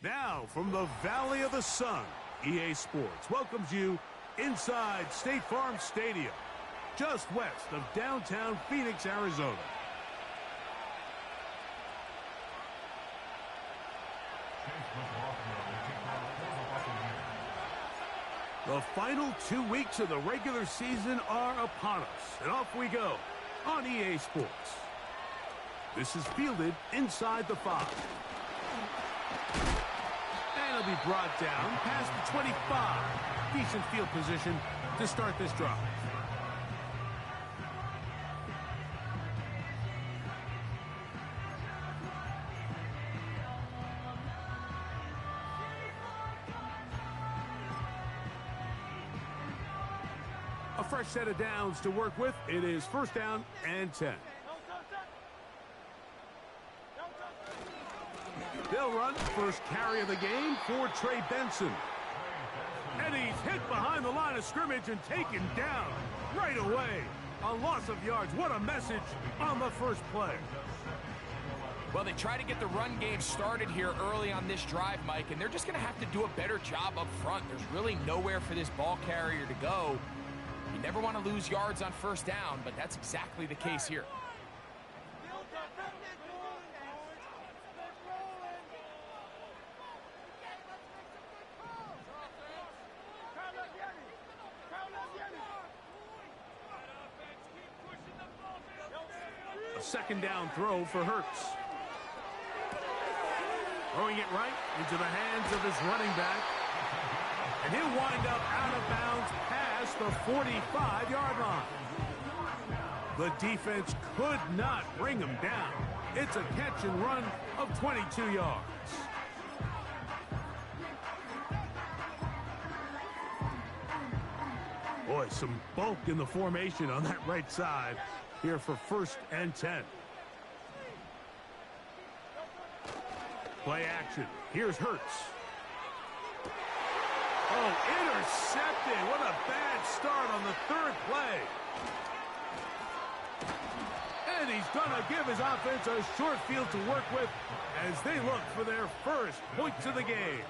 Now, from the Valley of the Sun, EA Sports welcomes you inside State Farm Stadium, just west of downtown Phoenix, Arizona. The final 2 weeks of the regular season are upon us, and off we go on EA Sports. This is fielded inside the 5. And it'll be brought down past the 25. Decent field position to start this drive. A fresh set of downs to work with. It is first down and 10. They'll run first carry of the game for Trey Benson. And he's hit behind the line of scrimmage and taken down right away. A loss of yards. What a message on the first play. Well, they try to get the run game started here early on this drive, Mike, and they're just going to have to do a better job up front. There's really nowhere for this ball carrier to go. You never want to lose yards on first down, but that's exactly the case here. A second down throw for Hurts. Throwing it right into the hands of his running back. And he'll wind up out of bounds past the 45-yard line. The defense could not bring him down. It's a catch and run of 22 yards. Boy, some bulk in the formation on that right side here for first and 10. Play action. Here's Hurts. Oh, intercepted. What a bad start on the third play. And he's going to give his offense a short field to work with as they look for their first points of the game.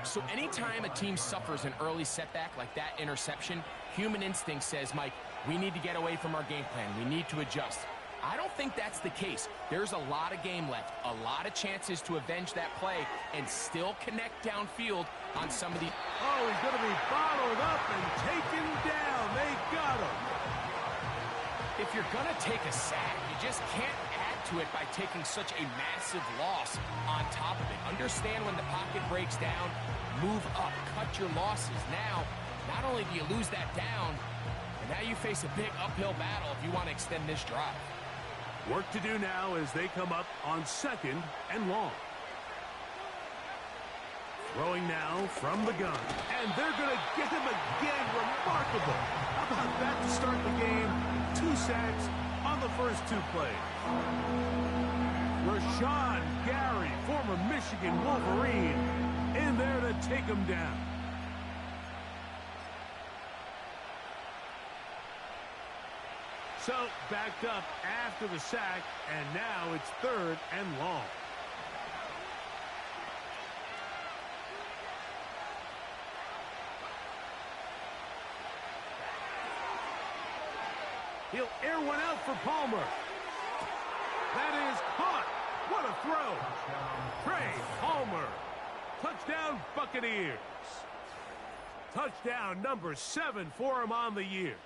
So anytime a team suffers an early setback like that interception, human instinct says, Mike, we need to get away from our game plan. We need to adjust. I don't think that's the case. There's a lot of game left, a lot of chances to avenge that play and still connect downfield on some of the... Oh, he's going to be bottled up and taken down. They got him. If you're going to take a sack, you just can't add to it by taking such a massive loss on top of it. Understand when the pocket breaks down, move up, cut your losses. Now, not only do you lose that down, but now you face a big uphill battle if you want to extend this drive. Work to do now as they come up on second and long. Throwing now from the gun. And they're going to get him again. Remarkable. How about that to start the game? 2 sacks on the first 2 plays. Rashawn Gary, former Michigan Wolverine, in there to take him down. So, backed up after the sack, and now it's third and long. He'll air one out for Palmer. That is caught. What a throw. Trey Palmer. Touchdown, Buccaneers. Touchdown number 7 for him on the year.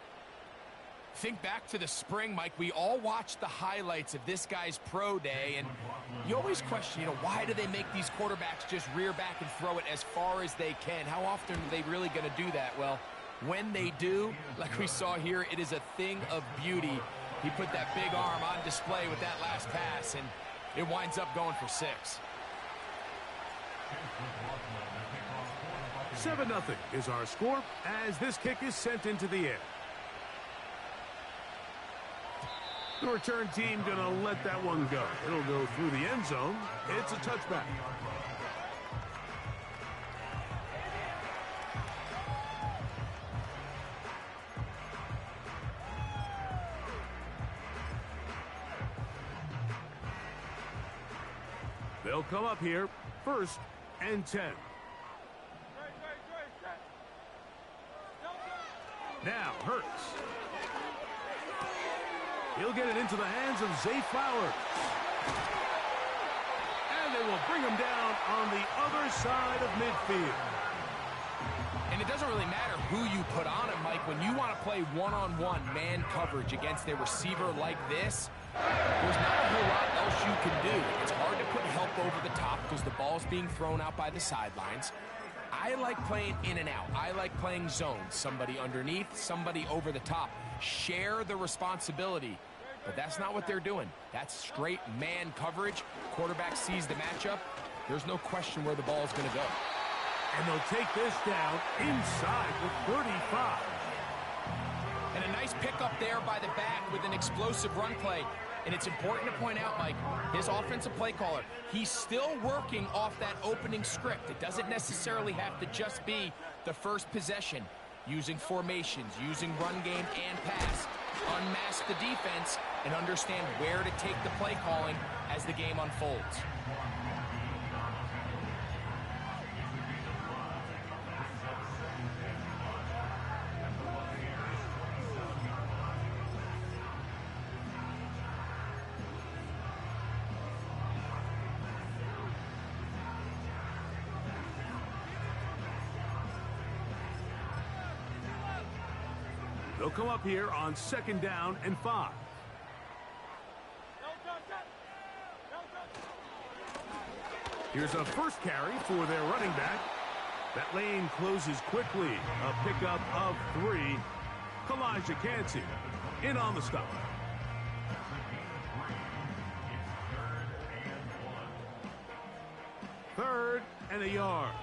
Think back to the spring, Mike. We all watched the highlights of this guy's pro day, and you always question, why do they make these quarterbacks just rear back and throw it as far as they can? How often are they really going to do that? Well, when they do, like we saw here, it is a thing of beauty. He put that big arm on display with that last pass, and it winds up going for 6. 7-0 is our score as this kick is sent into the air. The return team going to let that one go. It'll go through the end zone. It's a touchback. They'll come up here 1st and 10. Now Hurts. He'll get it into the hands of Zay Flowers. And they will bring him down on the other side of midfield. And it doesn't really matter who you put on him, Mike. When you want to play one-on-one man coverage against a receiver like this, there's not a whole lot else you can do. It's hard to put help over the top because the ball's being thrown out by the sidelines. I like playing in and out. I like playing zones. Somebody underneath, somebody over the top. Share the responsibility. But that's not what they're doing. That's straight man coverage. Quarterback sees the matchup. There's no question where the ball is going to go. And they'll take this down inside the 35. And a nice pickup there by the back with an explosive run play. And it's important to point out, Mike, his offensive play caller, he's still working off that opening script. It doesn't necessarily have to just be the first possession. Using formations, using run game and pass, unmask the defense, and understand where to take the play calling as the game unfolds. They'll come up here on 2nd down and 5. Here's a first carry for their running back. That lane closes quickly. A pickup of 3. Elijah Cansey in on the stop. Third and a yard.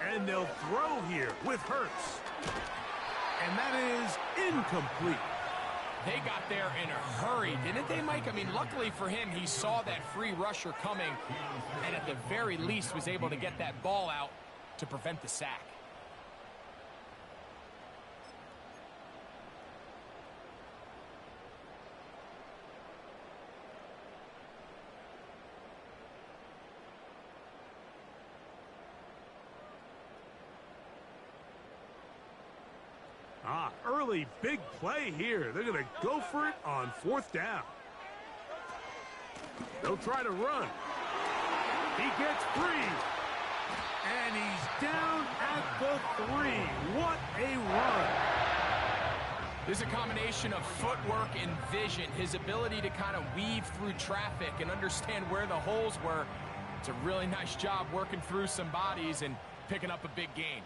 And they'll throw here with Hurts. And that is incomplete. They got there in a hurry, didn't they, Mike? I mean, luckily for him, he saw that free rusher coming and at the very least was able to get that ball out to prevent the sack. Early big play here. They're going to go for it on 4th down. They'll try to run. He gets free. And he's down at the 3. What a run. There's a combination of footwork and vision, his ability to kind of weave through traffic and understand where the holes were. It's a really nice job working through some bodies and picking up a big gain.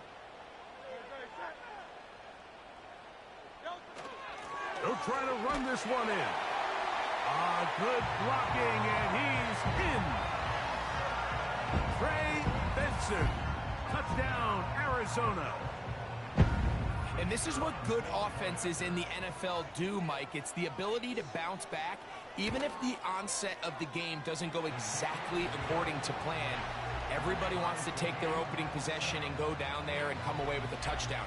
They'll try to run this one in. Good blocking, and he's in. Trey Benson. Touchdown, Arizona. And this is what good offenses in the NFL do, Mike. It's the ability to bounce back, even if the onset of the game doesn't go exactly according to plan. Everybody wants to take their opening possession and go down there and come away with a touchdown.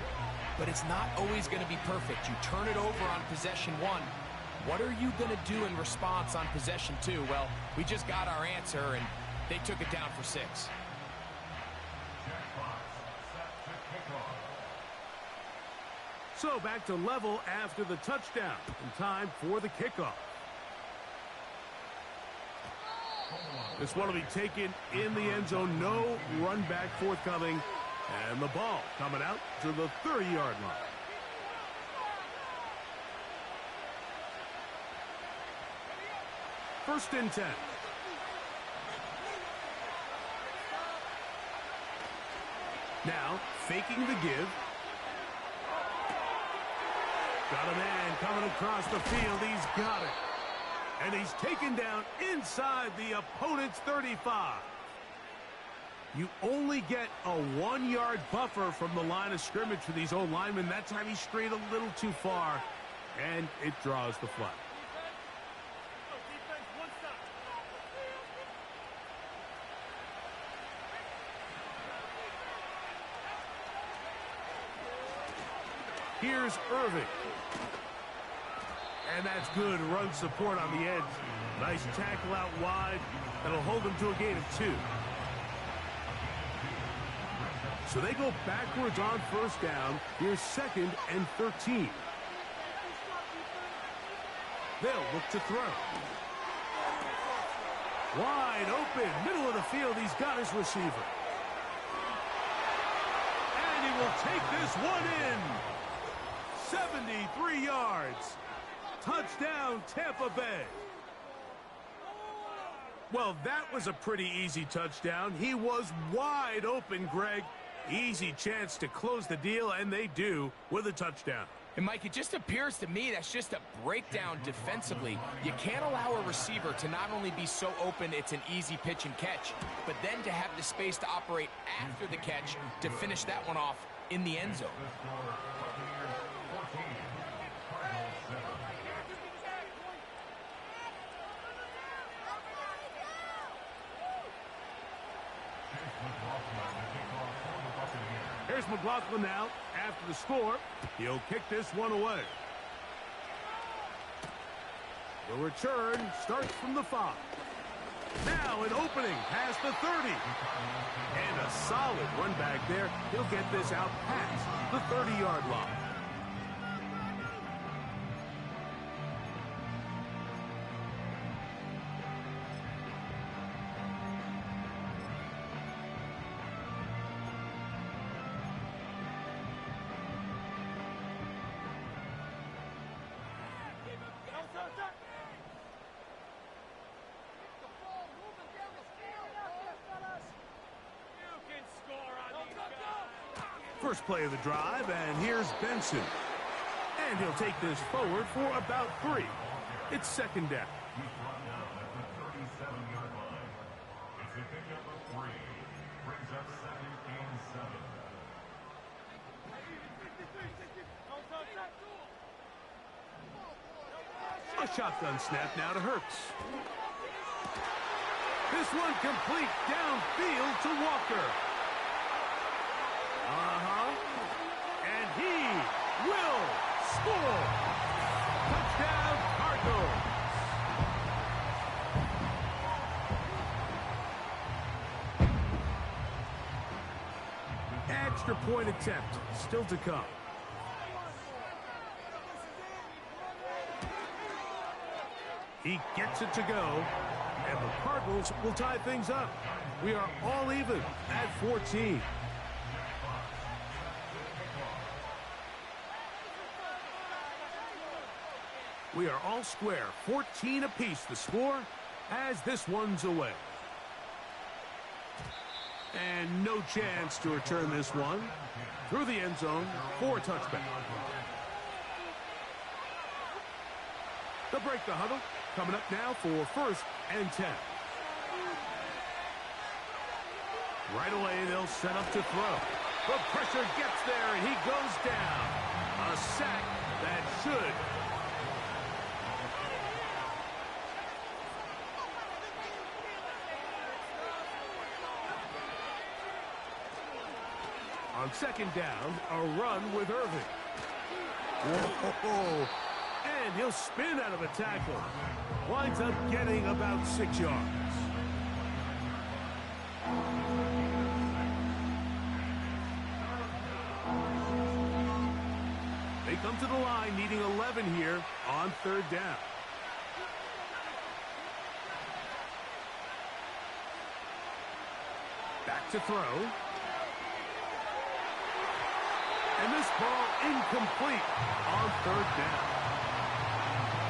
But it's not always going to be perfect. You turn it over on possession 1. What are you going to do in response on possession 2? Well, we just got our answer, and they took it down for 6. So back to level after the touchdown. And time for the kickoff. This one will be taken in the end zone. No run back forthcoming. And the ball coming out to the 30-yard line. First and 10. Now, faking the give. Got a man coming across the field. He's got it. And he's taken down inside the opponent's 35. You only get a 1-yard buffer from the line of scrimmage for these old linemen. That time he strayed a little too far, and it draws the flag. Here's Irving. And that's good run support on the edge. Nice tackle out wide. That'll hold them to a gain of 2. So they go backwards on first down. Here's 2nd and 13. They'll look to throw. Wide open, middle of the field. He's got his receiver. And he will take this one in. 73 yards. Touchdown, Tampa Bay. Well, that was a pretty easy touchdown. He was wide open, Greg. Easy chance to close the deal, and they do with a touchdown. And, Mike, it just appears to me that's just a breakdown defensively. You can't allow a receiver to not only be so open it's an easy pitch and catch, but then to have the space to operate after the catch to finish that one off in the end zone. Here's McLaughlin now after the score. He'll kick this one away. The return starts from the 5. Now an opening past the 30. And a solid run back there. He'll get this out past the 30-yard line. First play of the drive, and here's Benson. And he'll take this forward for about 3. It's 2nd down. A shotgun snap now to Hurts. This one complete downfield to Walker. And he will score. Touchdown, Cardinals. Extra point attempt still to come. He gets it to go, and the Cardinals will tie things up. We are all even at 14. We are all square, 14 apiece the score as this one's away. And no chance to return this one through the end zone for a touchback. They'll break the huddle. Coming up now for 1st and 10. Right away, they'll set up to throw. The pressure gets there, and he goes down. A sack that should. On 2nd down, a run with Irving. Whoa. And he'll spin out of a tackle. Winds up getting about 6 yards. They come to the line needing 11 here on 3rd down. Back to throw. And this ball incomplete on 3rd down.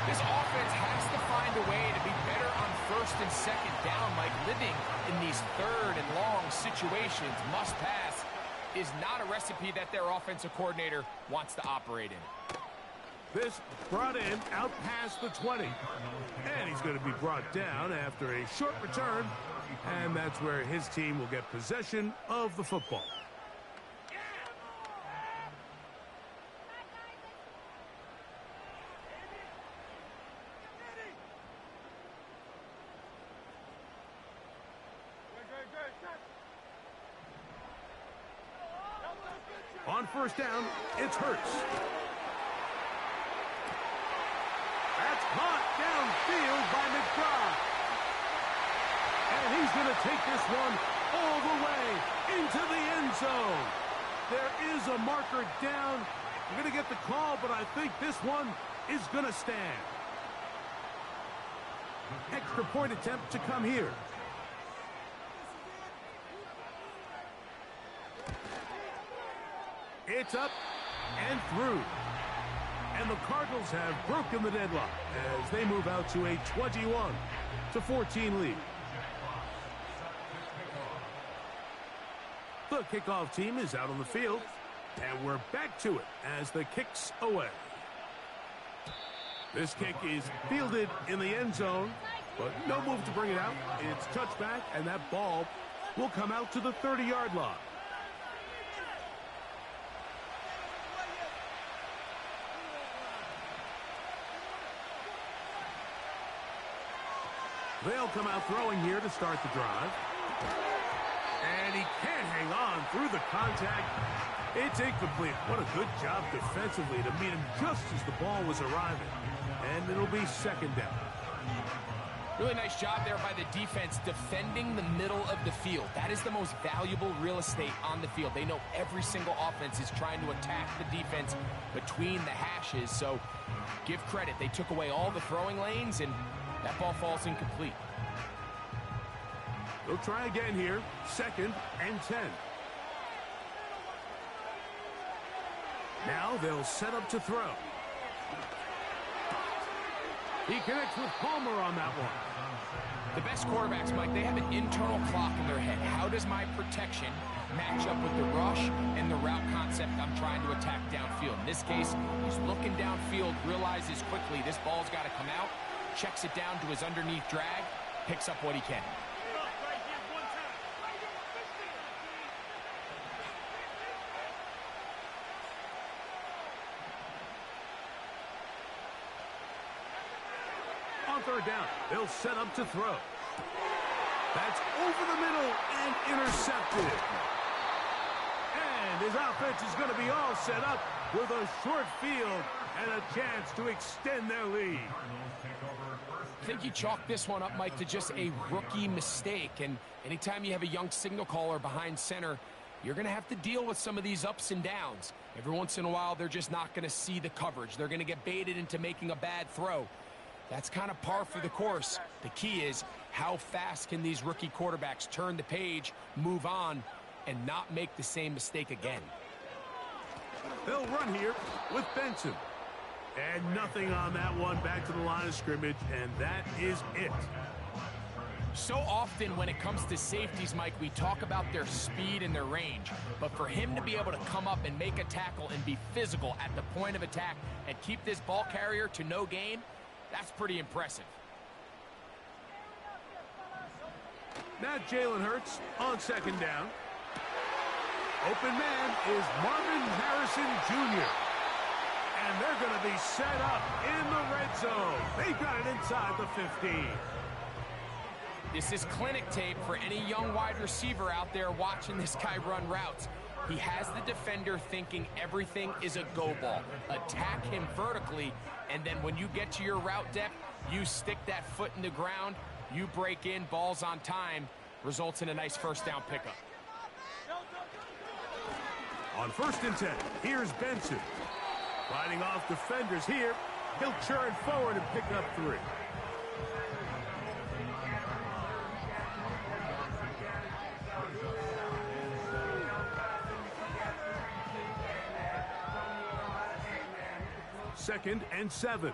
This offense has to find a way to be better on 1st and 2nd down. Like living in these 3rd and long situations, must pass, is not a recipe that their offensive coordinator wants to operate in. This brought in out past the 20. And he's going to be brought down after a short return. And that's where his team will get possession of the football. On On first down, it's Hurts. That's caught downfield by McBride. And he's going to take this one all the way into the end zone. There is a marker down. We're going to get the call, but I think this one is going to stand. Extra point attempt to come here. It's up and through. And the Cardinals have broken the deadlock as they move out to a 21-14 lead. The kickoff team is out on the field, and we're back to it as the kick's away. This kick is fielded in the end zone, but no move to bring it out. It's touchback, and that ball will come out to the 30-yard line. They'll come out throwing here to start the drive. And he can't hang on through the contact. It's incomplete. What a good job defensively to meet him just as the ball was arriving. And it'll be second down. Really nice job there by the defense defending the middle of the field. That is the most valuable real estate on the field. They know every single offense is trying to attack the defense between the hashes. So give credit. They took away all the throwing lanes, and that ball falls incomplete. They'll try again here. Second and 10. Now they'll set up to throw. He connects with Palmer on that one. The best quarterbacks, Mike, they have an internal clock in their head. How does my protection match up with the rush and the route concept I'm trying to attack downfield? In this case, he's looking downfield, realizes quickly this ball's got to come out, checks it down to his underneath drag, picks up what he can. On third down, they'll set up to throw. That's over the middle and intercepted. And his offense is going to be all set up with a short field and a chance to extend their lead. I think you chalk this one up, Mike, to just a rookie mistake. And anytime you have a young signal caller behind center, you're going to have to deal with some of these ups and downs. Every once in a while, they're just not going to see the coverage. They're going to get baited into making a bad throw. That's kind of par for the course. The key is how fast can these rookie quarterbacks turn the page, move on, and not make the same mistake again. They'll run here with Benson. And nothing on that one, back to the line of scrimmage, and that is it. So often when it comes to safeties, Mike, we talk about their speed and their range. But for him to be able to come up and make a tackle and be physical at the point of attack and keep this ball carrier to no gain, that's pretty impressive. Now Jalen Hurts on second down. Open man is Marvin Harrison Jr. And they're going to be set up in the red zone. They've got it inside the 15. This is clinic tape for any young wide receiver out there watching this guy run routes. He has the defender thinking everything is a go ball. Attack him vertically, and then when you get to your route depth, you stick that foot in the ground, you break in, balls on time, results in a nice first down pickup. On first and 10, here's Benson. Fighting off defenders here. He'll churn forward and pick up 3. Second and 7.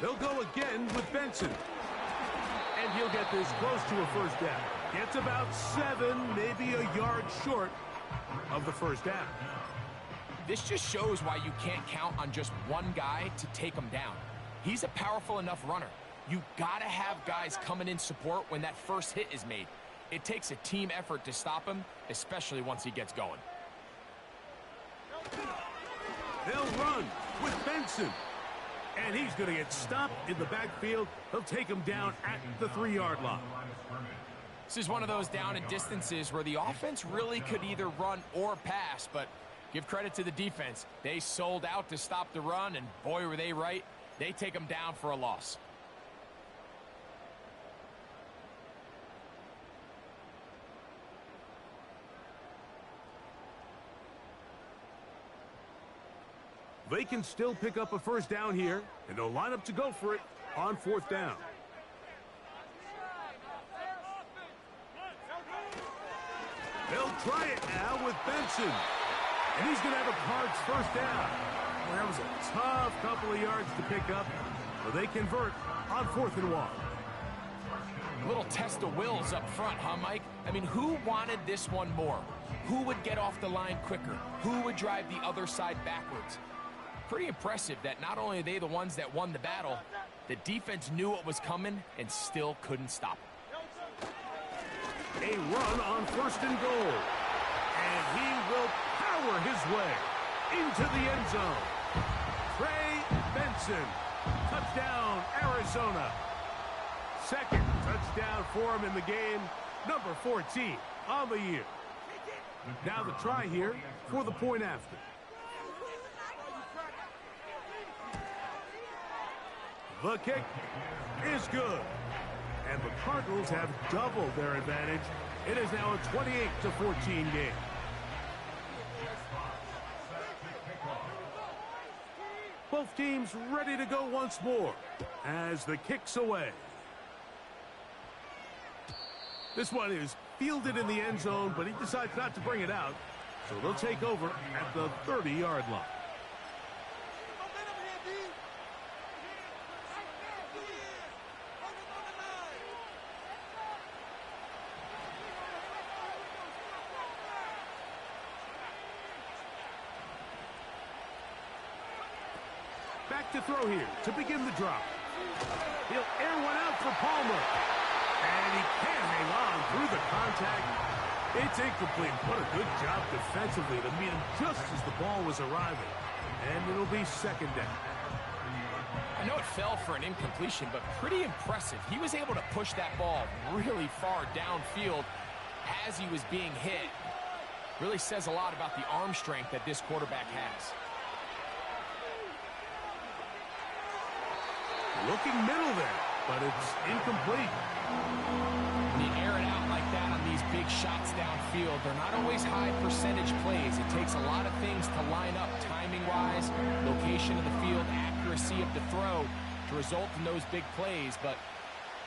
They'll go again with Benson. And he'll get this close to a first down. Gets about 7, maybe a yard short of the first down. This just shows why you can't count on just one guy to take him down. He's a powerful enough runner. You gotta have guys coming in support when that first hit is made. It takes a team effort to stop him, especially once he gets going. They'll run with Benson. And he's going to get stopped in the backfield. He'll take him down at the 3-yard line. This is one of those down and distances where the offense really could either run or pass, but give credit to the defense. They sold out to stop the run, and boy, were they right. They take him down for a loss. They can still pick up a first down here, and they'll line up to go for it on 4th down. They'll try it now with Benson. And he's going to have a Cards first down. Well, that was a tough couple of yards to pick up, but they convert on 4th and 1. A little test of wills up front, huh, Mike? I mean, who wanted this one more? Who would get off the line quicker? Who would drive the other side backwards? Pretty impressive that not only are they the ones that won the battle, the defense knew what was coming and still couldn't stop it. A run on 1st and goal. And he will power his way into the end zone. Trey Benson. Touchdown, Arizona. Second touchdown for him in the game. Number 14 on the year. Now the try here for the point after. The kick is good. And the Cardinals have doubled their advantage. It is now a 28-14 game. Both teams ready to go once more as the kick's away. This one is fielded in the end zone, but he decides not to bring it out. So they'll take over at the 30-yard line. Back to throw here to begin the drop. He'll air one out for Palmer. And he can't hang on through the contact. It's incomplete. What a good job defensively to meet him just as the ball was arriving. And it'll be 2nd down. I know it fell for an incompletion, but pretty impressive. He was able to push that ball really far downfield as he was being hit. Really says a lot about the arm strength that this quarterback has. Looking middle there, but it's incomplete. When you air it out like that on these big shots downfield, they're not always high percentage plays. It takes a lot of things to line up timing-wise, location of the field, accuracy of the throw to result in those big plays. But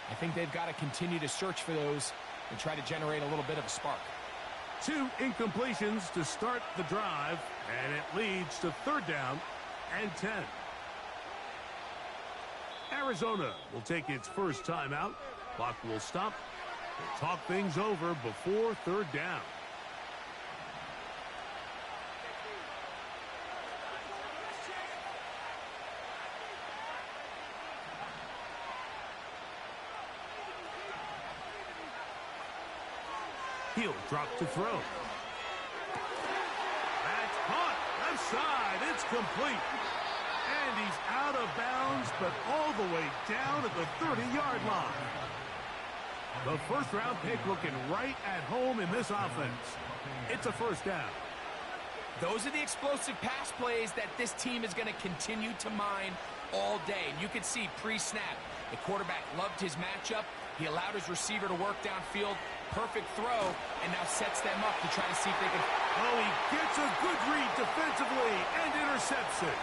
I think they've got to continue to search for those and try to generate a little bit of a spark. 2 incompletions to start the drive, and it leads to 3rd down and 10. Arizona will take its first timeout. Clock will stop. We'll talk things over before 3rd down. He'll drop to throw. That's caught. Left side. It's complete. And he's out of bounds, but all the way down at the 30-yard line. The first-round pick looking right at home in this offense. It's a 1st down. Those are the explosive pass plays that this team is going to continue to mine all day. And you can see pre-snap, the quarterback loved his matchup. He allowed his receiver to work downfield. Perfect throw, and now sets them up to try to see if they can... Oh, he gets a good read defensively and intercepts it.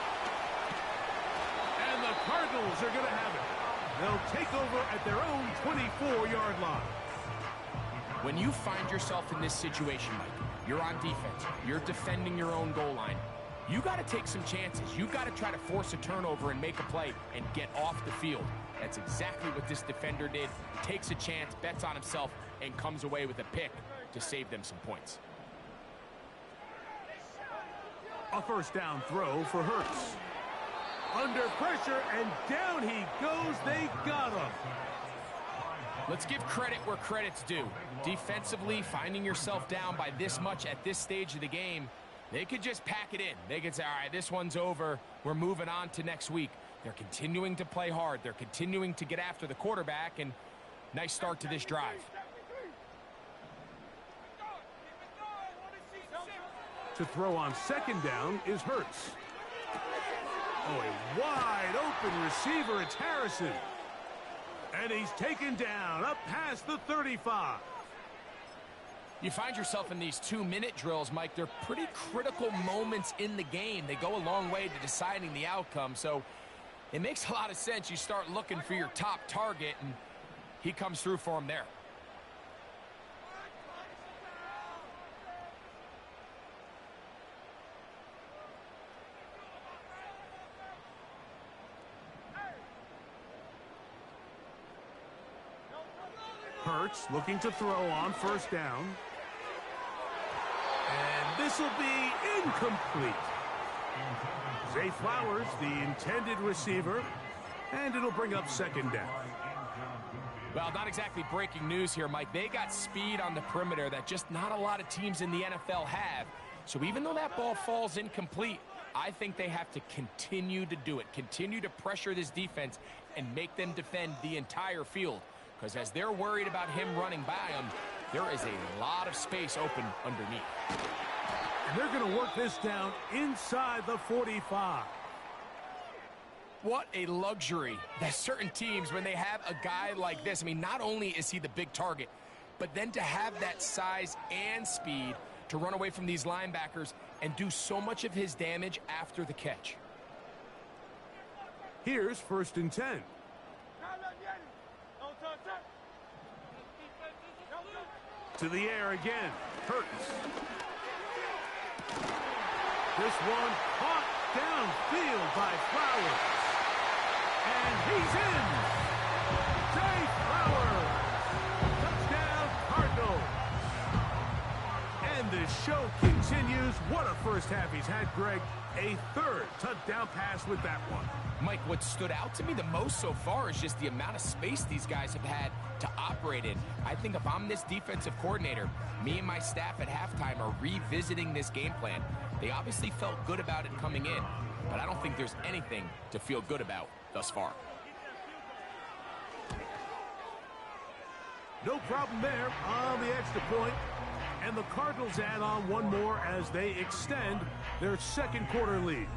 And the Cardinals are going to have it. They'll take over at their own 24-yard line. When you find yourself in this situation, Mike, you're on defense, you're defending your own goal line, you got to take some chances. You got to try to force a turnover and make a play and get off the field. That's exactly what this defender did. Takes a chance, bets on himself, and comes away with a pick to save them some points. A first down throw for Hurts. Under pressure, and down he goes. They got him. Let's give credit where credit's due. Defensively, finding yourself down by this much at this stage of the game They could just pack it in. They could say, all right, this one's over. We're moving on to next week. They're continuing to play hard. They're continuing to get after the quarterback, and nice start to this drive. To throw on second down is Hurts. Oh, a wide open receiver. It's Harrison. And he's taken down up past the 35. You find yourself in these 2-minute drills, Mike. They're pretty critical moments in the game. They go a long way to deciding the outcome. So it makes a lot of sense. You start looking for your top target, and he comes through for him there. Hurts looking to throw on first down. And this will be incomplete. Zay Flowers, the intended receiver, and it'll bring up second down. Well, not exactly breaking news here, Mike. They got speed on the perimeter that just not a lot of teams in the NFL have. So even though that ball falls incomplete, I think they have to continue to do it, continue to pressure this defense and make them defend the entire field. Because as they're worried about him running by them, there is a lot of space open underneath. And they're going to work this down inside the 45. What a luxury that certain teams, when they have a guy like this, I mean, not only is he the big target, but then to have that size and speed to run away from these linebackers and do so much of his damage after the catch. Here's 1st and 10. To the air again. Hurts. This one caught downfield by Flowers. And he's in. Zay Flowers. Touchdown, Cardinals. And the show continues. What a first half he's had, Greg. A 3rd touchdown pass with that one. Mike, what stood out to me the most so far is just the amount of space these guys have had to operate in. I think if I'm this defensive coordinator, me and my staff at halftime are revisiting this game plan. They obviously felt good about it coming in, but I don't think there's anything to feel good about thus far. No problem there on the extra point. And the Cardinals add on one more as they extend their 2nd quarter lead.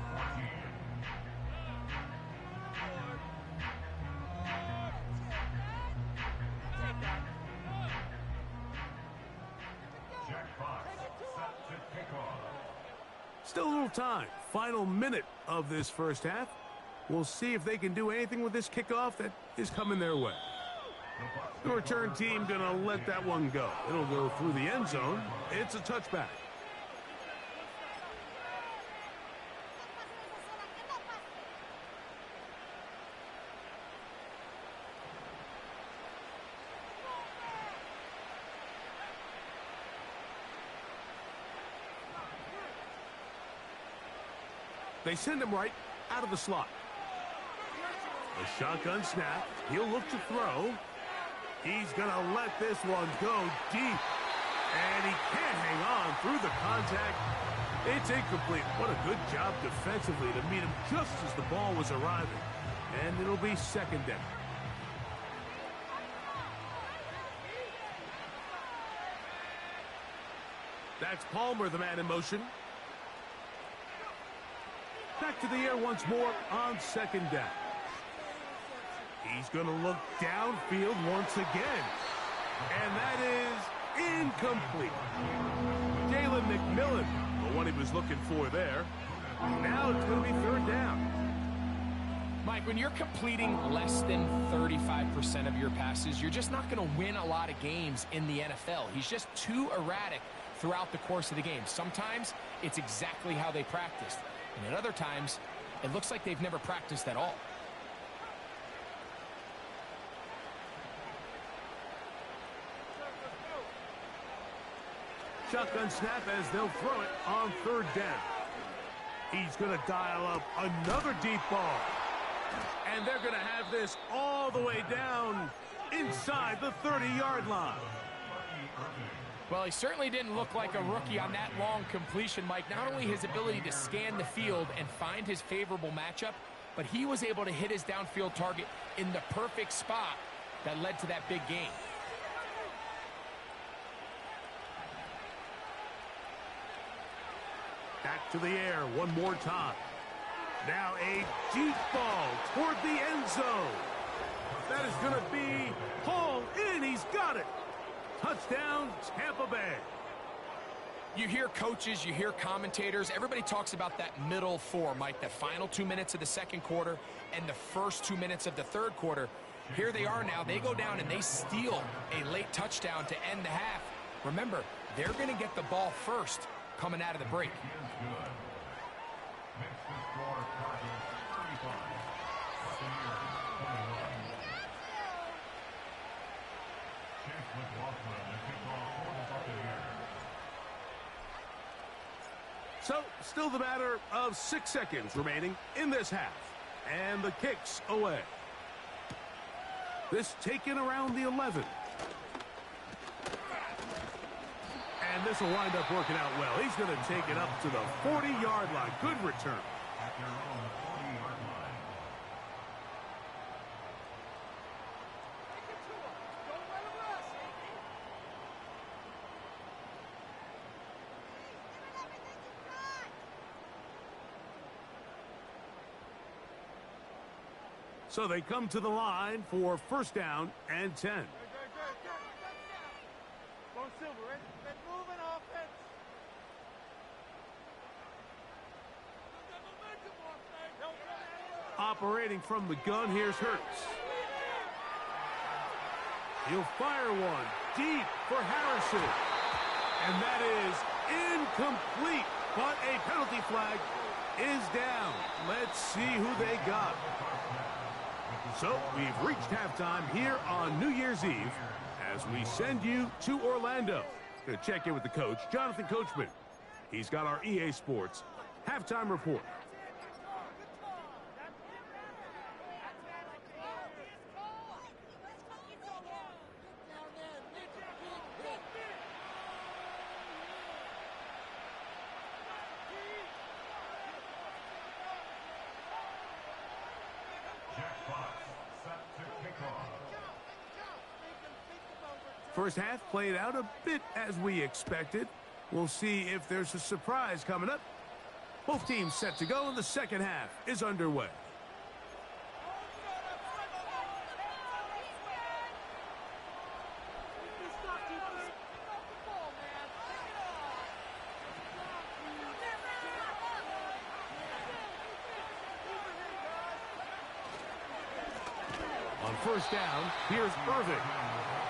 Still a little time. Final minute of this first half. We'll see if they can do anything with this kickoff that is coming their way. The return team going to let that one go. It'll go through the end zone. It's a touchback. They send him right out of the slot. A shotgun snap. He'll look to throw. He's going to let this one go deep. And he can't hang on through the contact. It's incomplete. What a good job defensively to meet him just as the ball was arriving. And it'll be second down. That's Palmer, the man in motion. Back to the air once more on second down. He's going to look downfield once again. And that is incomplete. Jalen McMillan, the one he was looking for there. Now it's going to be 3rd down. Mike, when you're completing less than 35% of your passes, you're just not going to win a lot of games in the NFL. He's just too erratic throughout the course of the game. Sometimes it's exactly how they practiced. And at other times, it looks like they've never practiced at all. Shotgun snap as they'll throw it on 3rd down. He's going to dial up another deep ball. And they're going to have this all the way down inside the 30-yard line. Well, he certainly didn't look like a rookie on that long completion, Mike. Not only his ability to scan the field and find his favorable matchup, but he was able to hit his downfield target in the perfect spot that led to that big gain. Back to the air one more time. Now a deep ball toward the end zone. That is going to be hauled in. He's got it. Touchdown, Tampa Bay. You hear coaches, you hear commentators, everybody talks about that middle four, Mike, the final 2 minutes of the second quarter and the first 2 minutes of the third quarter. Here they are now. They go down and they steal a late touchdown to end the half. Remember, they're going to get the ball first coming out of the break. So, still the matter of 6 seconds remaining in this half. And the kick's away. This taken around the 11. And this will wind up working out well. He's going to take it up to the 40-yard line. Good return. So they come to the line for first down and 10. Operating from the gun, here's Hurts. He'll fire one deep for Harrison. And that is incomplete, but a penalty flag is down. Let's see who they got. So we've reached halftime here on New Year's Eve as we send you to Orlando. Going to check in with the coach, Jonathan Coachman. He's got our EA Sports halftime report. First half played out a bit as we expected. We'll see if there's a surprise coming up. Both teams set to go, and the second half is underway. On first down, here's Irving.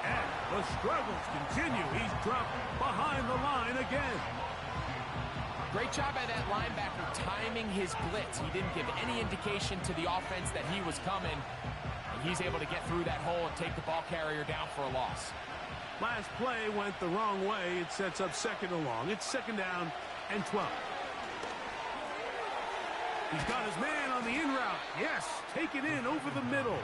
And the struggles continue. He's dropped behind the line again. Great job by that linebacker timing his blitz. He didn't give any indication to the offense that he was coming. And he's able to get through that hole and take the ball carrier down for a loss. Last play went the wrong way. It sets up second and long. It's second down and 12. He's got his man on the in route. Yes, take it in over the middle.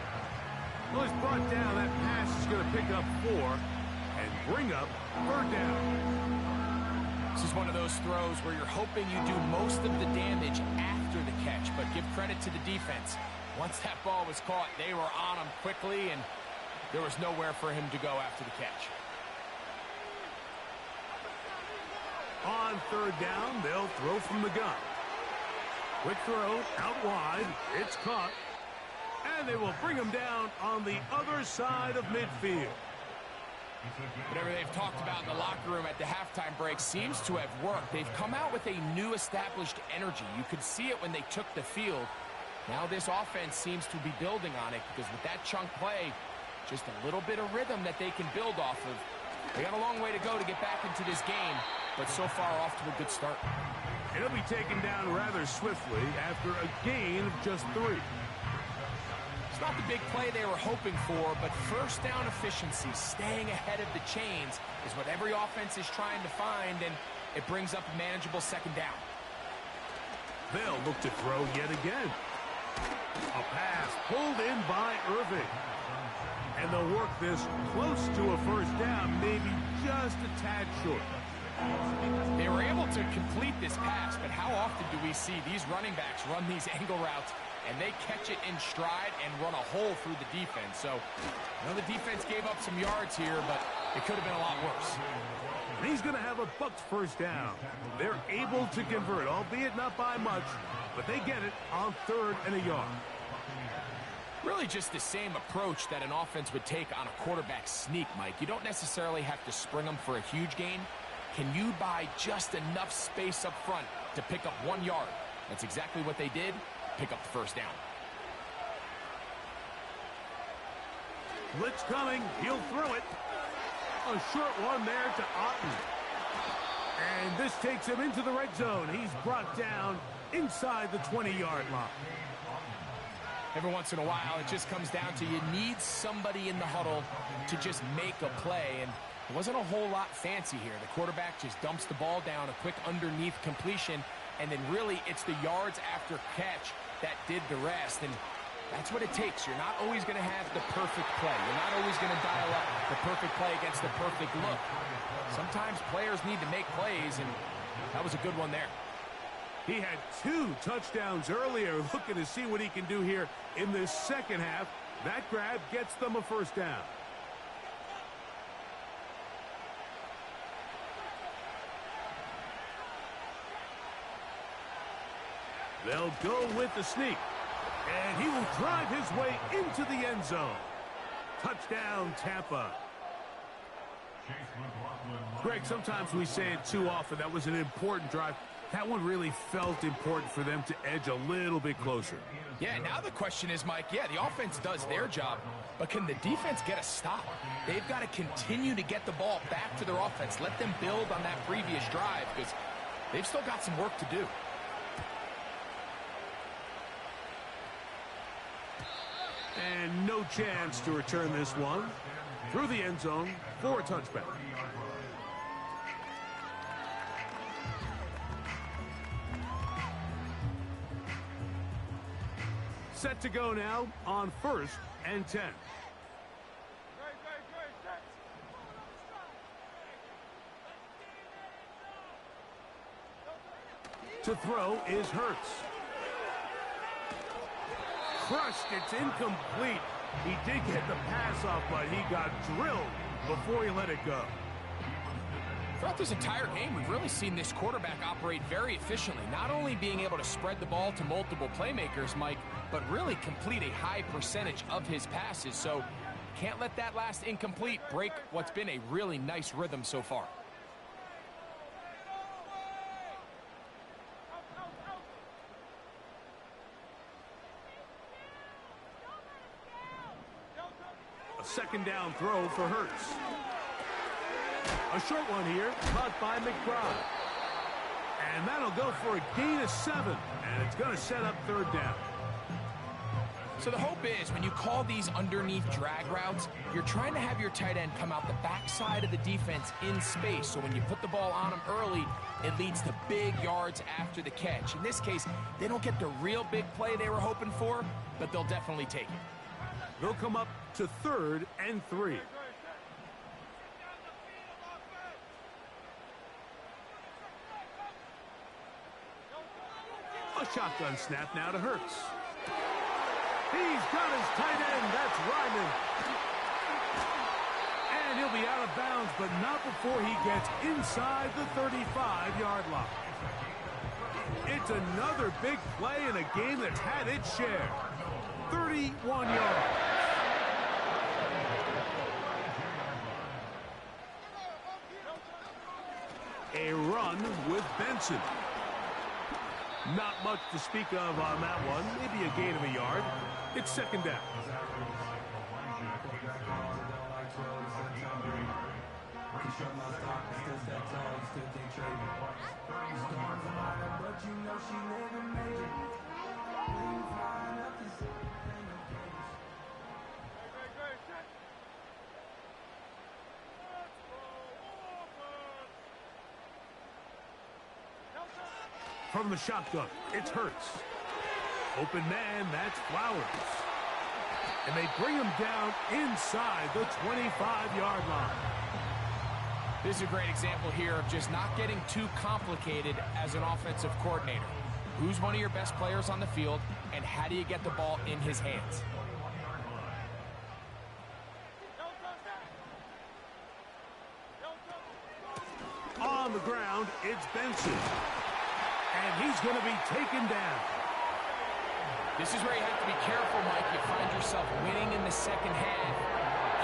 Well, he's brought down. That pass is going to pick up 4 and bring up third down. This is one of those throws where you're hoping you do most of the damage after the catch, but give credit to the defense. Once that ball was caught, they were on him quickly, and there was nowhere for him to go after the catch. On third down, they'll throw from the gun. Quick throw out wide. It's caught. And they will bring him down on the other side of midfield. Whatever they've talked about in the locker room at the halftime break seems to have worked. They've come out with a new established energy. You could see it when they took the field. Now this offense seems to be building on it because with that chunk play, just a little bit of rhythm that they can build off of. They got a long way to go to get back into this game, but so far off to a good start. It'll be taken down rather swiftly after a gain of just 3. It's not the big play they were hoping for, but first down efficiency, staying ahead of the chains, is what every offense is trying to find, and it brings up a manageable second down. They'll look to throw yet again. A pass pulled in by Irving. And they'll work this close to a first down, maybe just just a tad short. They were able to complete this pass, but how often do we see these running backs run these angle routes and they catch it in stride and run a hole through the defense? So, the defense gave up some yards here, but it could have been a lot worse. And he's going to have a Bucs first down. They're able to convert, albeit not by much, but they get it on 3rd and a yard. Really just the same approach that an offense would take on a quarterback sneak, Mike. You don't necessarily have to spring them for a huge gain. Can you buy just enough space up front to pick up 1 yard? That's exactly what they did. Pick up the first down. Blitz coming. He'll throw it. A short one there to Otten. And this takes him into the red zone. He's brought down inside the 20-yard line. Every once in a while, it just comes down to you need somebody in the huddle to just make a play. And it wasn't a whole lot fancy here. The quarterback just dumps the ball down, a quick underneath completion, and then really it's the yards after catch that did the rest. And that's what it takes. You're not always going to have the perfect play. You're not always going to dial up the perfect play against the perfect look. Sometimes players need to make plays, and that was a good one there. He had 2 touchdowns earlier, looking to see what he can do here in this second half. That grab gets them a first down. They'll go with the sneak. And he will drive his way into the end zone. Touchdown, Tampa. Greg, sometimes we say it too often. That was an important drive. That one really felt important for them to edge a little bit closer. Yeah, now the question is, Mike, the offense does their job, but can the defense get a stop? They've got to continue to get the ball back to their offense. Let them build on that previous drive because they've still got some work to do. And no chance to return this one. Through the end zone for a touchback. Set to go now on 1st and 10. To throw is Hurts. Crushed, it's incomplete. He did get the pass off, but he got drilled before he let it go. Throughout this entire game, we've really seen this quarterback operate very efficiently, not only being able to spread the ball to multiple playmakers, Mike, but really complete a high percentage of his passes. So can't let that last incomplete break what's been a really nice rhythm so far. A second down throw for Hurts. A short one here, caught by McBride. And that'll go for a gain of 7. And it's going to set up 3rd down. So the hope is when you call these underneath drag routes, you're trying to have your tight end come out the backside of the defense in space. So when you put the ball on him early, it leads to big yards after the catch. In this case, they don't get the real big play they were hoping for, but they'll definitely take it. They'll come up to 3rd and 3. A shotgun snap now to Hurts. He's got his tight end. That's Ryman. And he'll be out of bounds, but not before he gets inside the 35-yard line. It's another big play in a game that's had its share. 31 yards. A run with Benson. Not much to speak of on that one. Maybe a gain of a yard. It's 2nd down. From the shotgun, it's Hurts. Open man, that's Flowers. And they bring him down inside the 25-yard line. This is a great example here of just not getting too complicated as an offensive coordinator. Who's one of your best players on the field, and how do you get the ball in his hands? On the ground, it's Benson. And he's going to be taken down. This is where you have to be careful, Mike. You find yourself winning in the second half.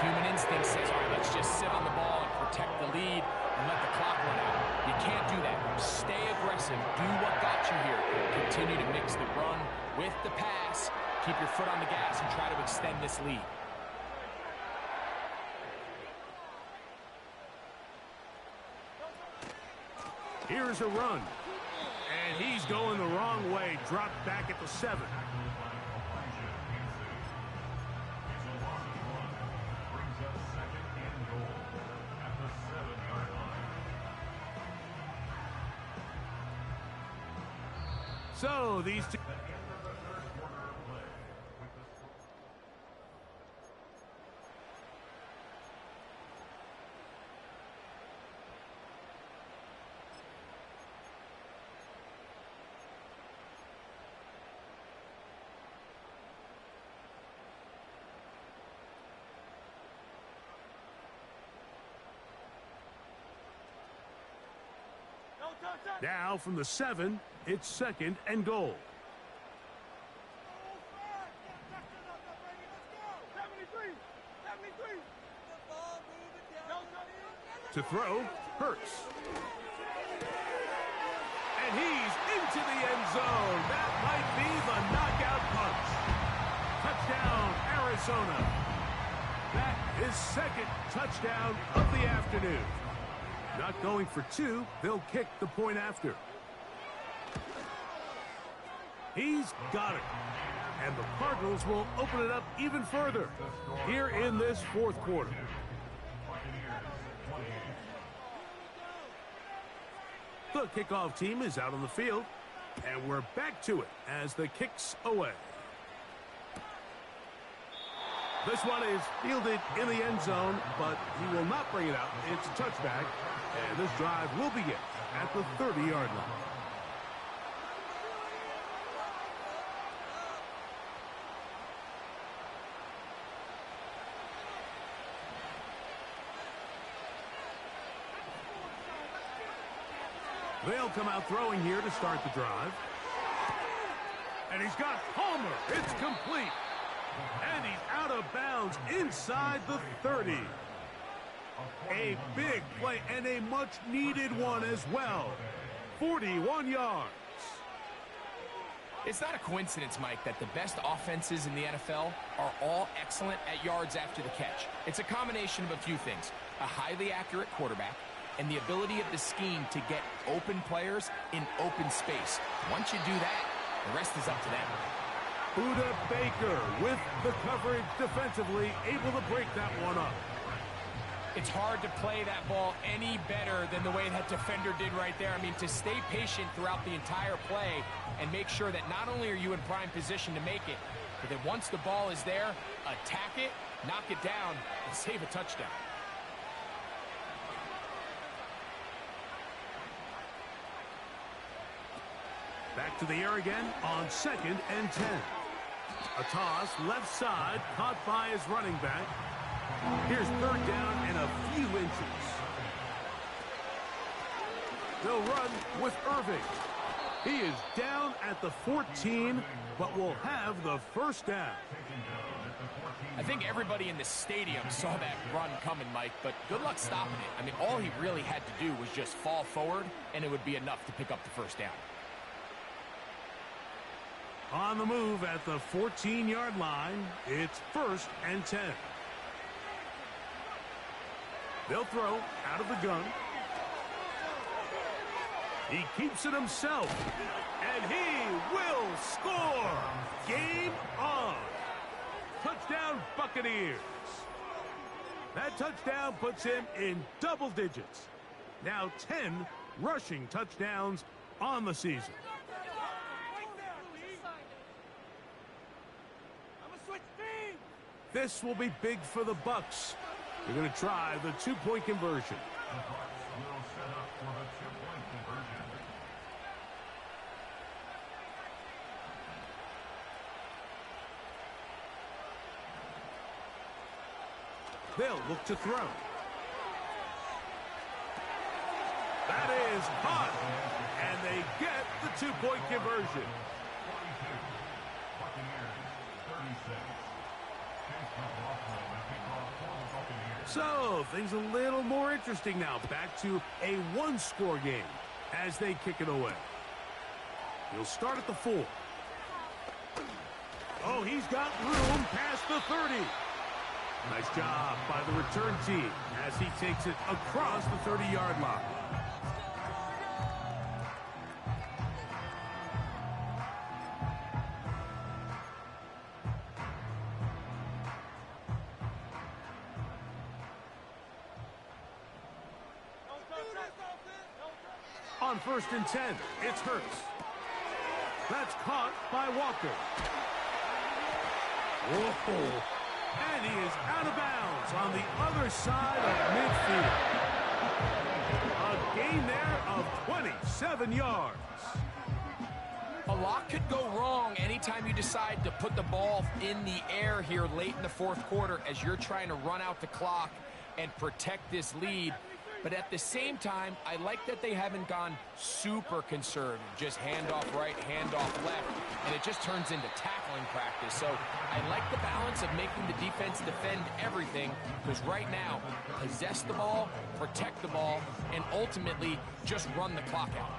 Human instinct says, all right, let's just sit on the ball and protect the lead and let the clock run out. You can't do that. Stay aggressive. Do what got you here. Continue to mix the run with the pass. Keep your foot on the gas and try to extend this lead. Here's a run. And he's going the wrong way. Dropped back at the 7. So these two. Now from the 7, it's 2nd and goal. To throw, Hurts. And he's into the end zone. That might be the knockout punch. Touchdown, Arizona. That is 2nd touchdown of the afternoon. Not going for 2, they'll kick the point after. He's got it. And the Cardinals will open it up even further here in this 4th quarter. The kickoff team is out on the field, and we're back to it as the kick's away. This one is fielded in the end zone, but he will not bring it out. It's a touchback, and this drive will begin at the 30-yard line. They'll come out throwing here to start the drive. And he's got Palmer. It's complete. And he's out of bounds inside the 30. A big play and a much-needed one as well. 41 yards. It's not a coincidence, Mike, that the best offenses in the NFL are all excellent at yards after the catch. It's a combination of a few things. A highly accurate quarterback, and the ability of the scheme to get open players in open space. Once you do that, the rest is up to them. Buda Baker with the coverage defensively, able to break that one up. It's hard to play that ball any better than the way that defender did right there. I mean, to stay patient throughout the entire play and make sure that not only are you in prime position to make it, but that once the ball is there, attack it, knock it down, and save a touchdown. Back to the air again on 2nd and 10. A toss left side, caught by his running back. Here's 3rd down and a few inches. They'll run with Irving. He is down at the 14, but will have the 1st down. I think everybody in the stadium saw that run coming, Mike, but good luck stopping it. I mean, all he really had to do was just fall forward, and it would be enough to pick up the 1st down. On the move at the 14-yard line, it's 1st and 10. They'll throw out of the gun. He keeps it himself, and he will score. Game on. Touchdown, Buccaneers. That touchdown puts him in double digits. Now 10 rushing touchdowns on the season. This will be big for the Bucs. They're going to try the two-point conversion. They'll look to throw. That is hot, and they get the two-point conversion. So, things a little more interesting now. Back to a one-score game as they kick it away. He'll start at the 4. Oh, he's got room past the 30. Nice job by the return team as he takes it across the 30-yard line. On 1st and 10, it's Hurts. That's caught by Walker. Whoa. And he is out of bounds on the other side of midfield. A gain there of 27 yards. A lot could go wrong anytime you decide to put the ball in the air here late in the fourth quarter as you're trying to run out the clock and protect this lead. But at the same time, I like that they haven't gone super conservative. Just handoff right, handoff left, and it just turns into tackling practice. So I like the balance of making the defense defend everything, because right now, possess the ball, protect the ball, and ultimately just run the clock out.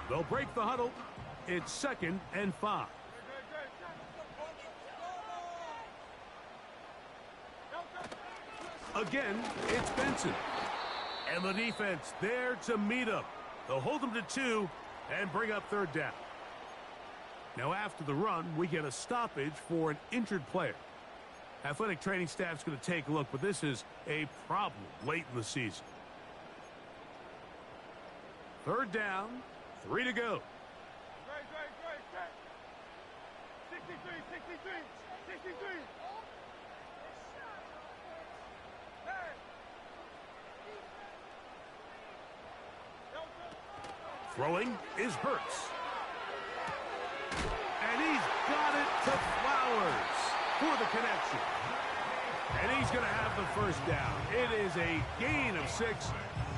They'll break the huddle. It's 2nd and 5. Again, it's Benson. And the defense there to meet him. They'll hold him to 2 and bring up 3rd down. Now after the run, we get a stoppage for an injured player. Athletic training staff's going to take a look, but this is a problem late in the season. 3rd down, 3 to go. 63. Throwing is Hurts. And he's got it to Flowers for the connection. And he's going to have the 1st down. It is a gain of 6.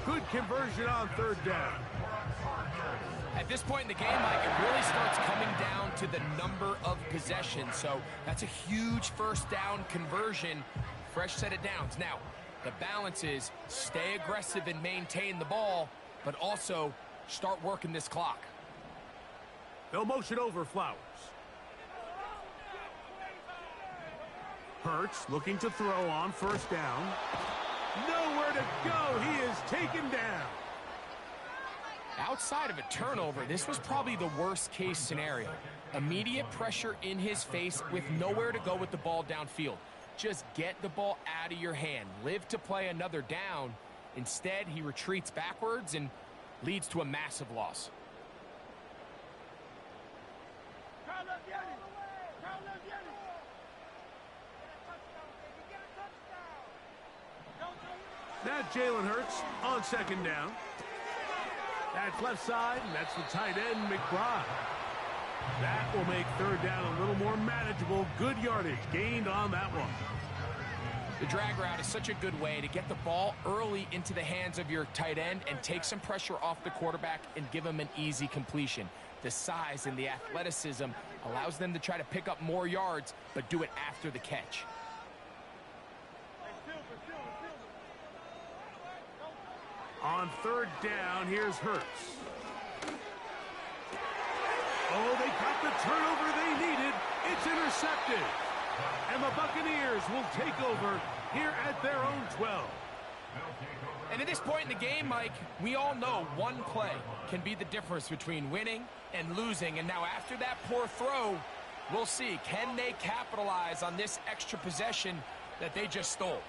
Good conversion on 3rd down. At this point in the game, Mike, it really starts coming down to the number of possessions. So that's a huge 1st down conversion. Fresh set of downs. Now, the balance is stay aggressive and maintain the ball, but also start working this clock. They'll motion over Flowers. Hurts looking to throw on 1st down. Nowhere to go. He is taken down. Outside of a turnover, this was probably the worst case scenario. Immediate pressure in his face with nowhere to go with the ball downfield. Just get the ball out of your hand. Live to play another down. Instead, he retreats backwards and leads to a massive loss. Now Jalen Hurts on 2nd down. That's left side, and that's the tight end, McBride. That will make 3rd down a little more manageable. Good yardage gained on that one. The drag route is such a good way to get the ball early into the hands of your tight end and take some pressure off the quarterback and give him an easy completion. The size and the athleticism allows them to try to pick up more yards, but do it after the catch. On 3rd down, here's Hurts. Oh, they got the turnover they needed. It's intercepted. And the Buccaneers will take over here at their own 12. And at this point in the game, Mike, we all know one play can be the difference between winning and losing. And now after that poor throw, we'll see. Can they capitalize on this extra possession that they just stole?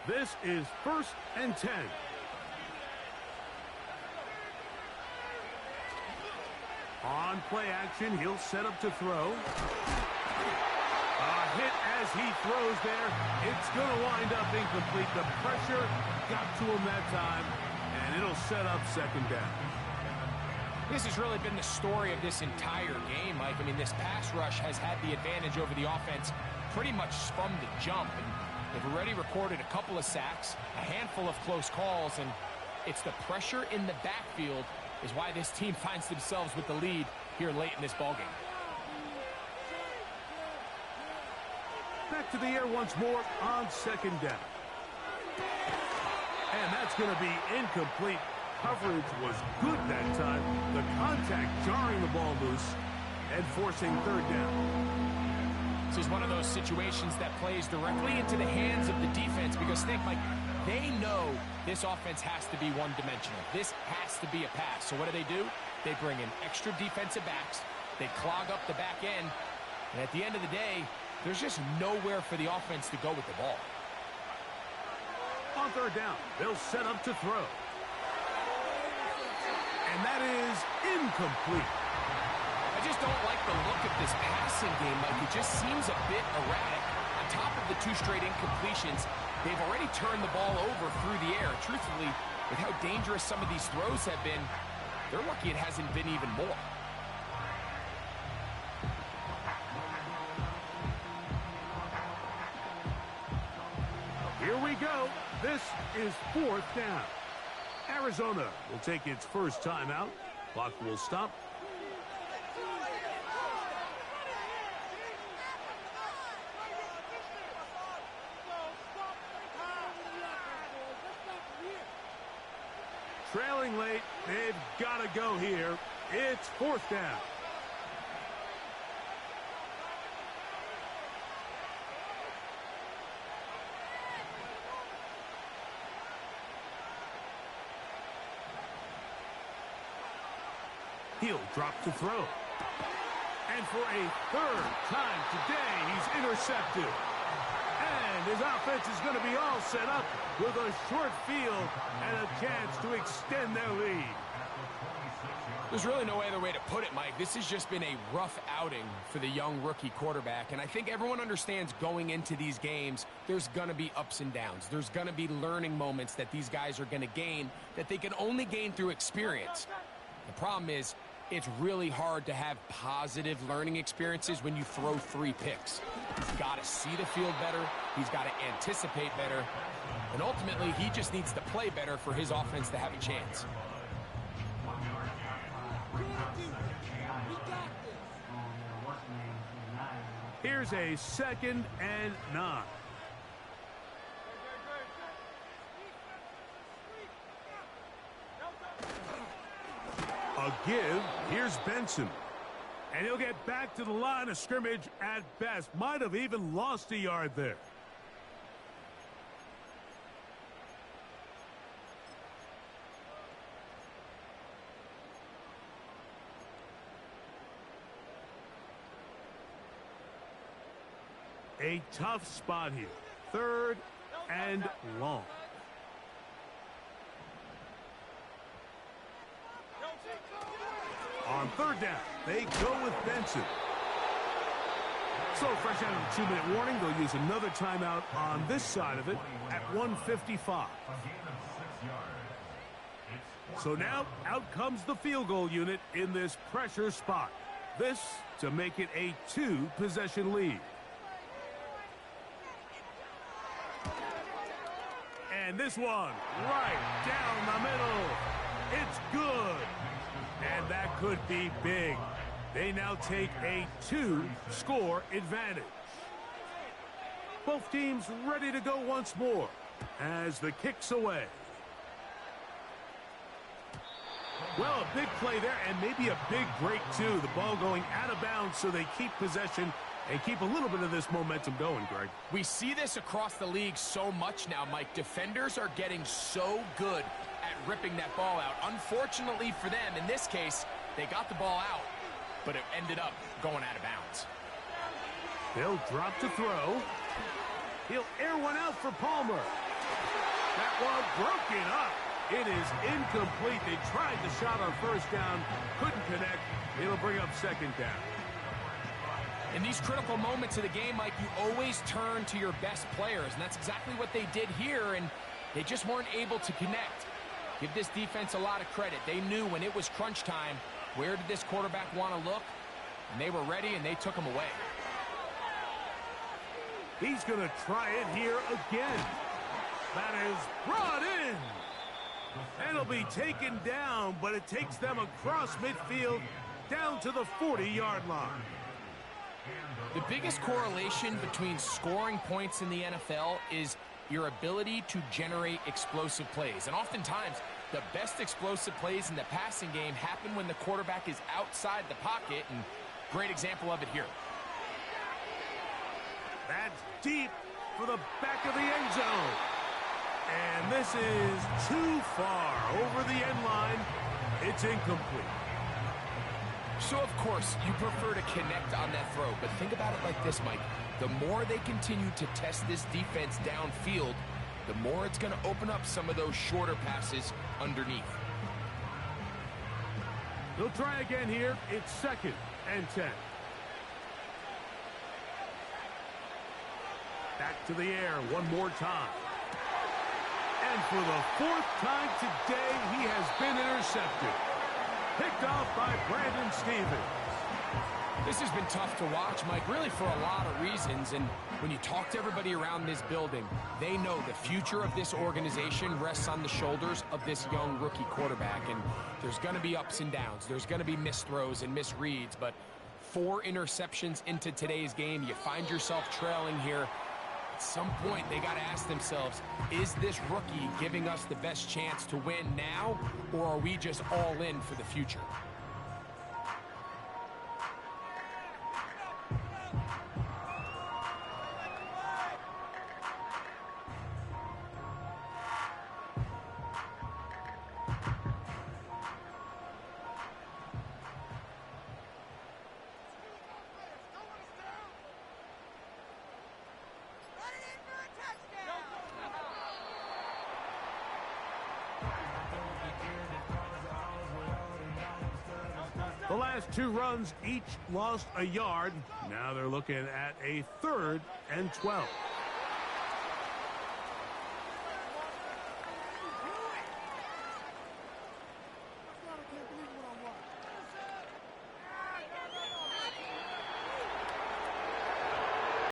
This is 1st and 10. On play action, he'll set up to throw. A hit as he throws there. It's going to wind up incomplete. The pressure got to him that time, and it'll set up second down. This has really been the story of this entire game, Mike. I mean, this pass rush has had the advantage over the offense pretty much from the jump. And they've already recorded a couple of sacks, a handful of close calls, and it's the pressure in the backfield is why this team finds themselves with the lead here late in this ballgame. Back to the air once more on second down. And that's going to be incomplete. Coverage was good that time. The contact jarring the ball loose and forcing third down. This is one of those situations that plays directly into the hands of the defense because think, Mike, they know this offense has to be one-dimensional. This has to be a pass. So what do? They bring in extra defensive backs. They clog up the back end. And at the end of the day, there's just nowhere for the offense to go with the ball. On third down, they'll set up to throw. And that is incomplete. I just don't like the look of this passing game, Mike. It just seems a bit erratic. On top of the 2 straight incompletions, they've already turned the ball over through the air. Truthfully, with how dangerous some of these throws have been, they're lucky it hasn't been even more. Here we go. This is fourth down. Arizona will take its first timeout. Clock will stop. Trailing late, they've got to go here. It's fourth down. He'll drop to throw. And for a third time today, he's intercepted. And his offense is going to be all set up with a short field and a chance to extend their lead. There's really no other way to put it, Mike. This has just been a rough outing for the young rookie quarterback. And I think everyone understands going into these games, there's going to be ups and downs. There's going to be learning moments that these guys are going to gain that they can only gain through experience. The problem is, it's really hard to have positive learning experiences when you throw 3 picks. He's got to see the field better. He's got to anticipate better. And ultimately, he just needs to play better for his offense to have a chance. Here's a 2nd and 9. A give. Here's Benson. And he'll get back to the line of scrimmage at best. Might have even lost a yard there. A tough spot here. 3rd and long. On 3rd down, they go with Benson. So fresh out of the 2-minute warning, they'll use another timeout on this side of it at 1:55. So now out comes the field goal unit in this pressure spot. This to make it a 2-possession lead. And this one right down the middle. It's good. And that could be big. They now take a 2-score advantage. Both teams ready to go once more as the kick's away. Well, a big play there and maybe a big break too. The ball going out of bounds so they keep possession and keep a little bit of this momentum going, Greg. We see this across the league so much now, Mike. Defenders are getting so good at ripping that ball out. Unfortunately for them, in this case, they got the ball out, but it ended up going out of bounds. They'll drop to throw. He'll air one out for Palmer. That one broken up. It is incomplete. They tried the shot on 1st down, couldn't connect. It'll bring up second down. In these critical moments of the game, Mike, you always turn to your best players, and that's exactly what they did here, and they just weren't able to connect. Give this defense a lot of credit. They knew when it was crunch time, where did this quarterback want to look, and they were ready, and they took him away. He's going to try it here again. That is brought in. And it'll be taken down, but it takes them across midfield down to the 40-yard line. The biggest correlation between scoring points in the NFL is your ability to generate explosive plays. And oftentimes, the best explosive plays in the passing game happen when the quarterback is outside the pocket, and great example of it here. That's deep for the back of the end zone. And this is too far over the end line. It's incomplete. So, of course, you prefer to connect on that throw, but think about it like this, Mike. The more they continue to test this defense downfield, the more it's going to open up some of those shorter passes underneath. They'll try again here. It's 2nd and 10. Back to the air one more time. And for the 4th time today, he has been intercepted. Picked off by Brandon Stevens. This has been tough to watch, Mike, really for a lot of reasons. And when you talk to everybody around this building, they know the future of this organization rests on the shoulders of this young rookie quarterback. And there's going to be ups and downs. There's going to be missed throws and misreads. But 4 interceptions into today's game, you find yourself trailing here. At some point, they got to ask themselves, is this rookie giving us the best chance to win now, or are we just all in for the future? The last 2 runs each lost a yard. Now they're looking at a 3rd and 12.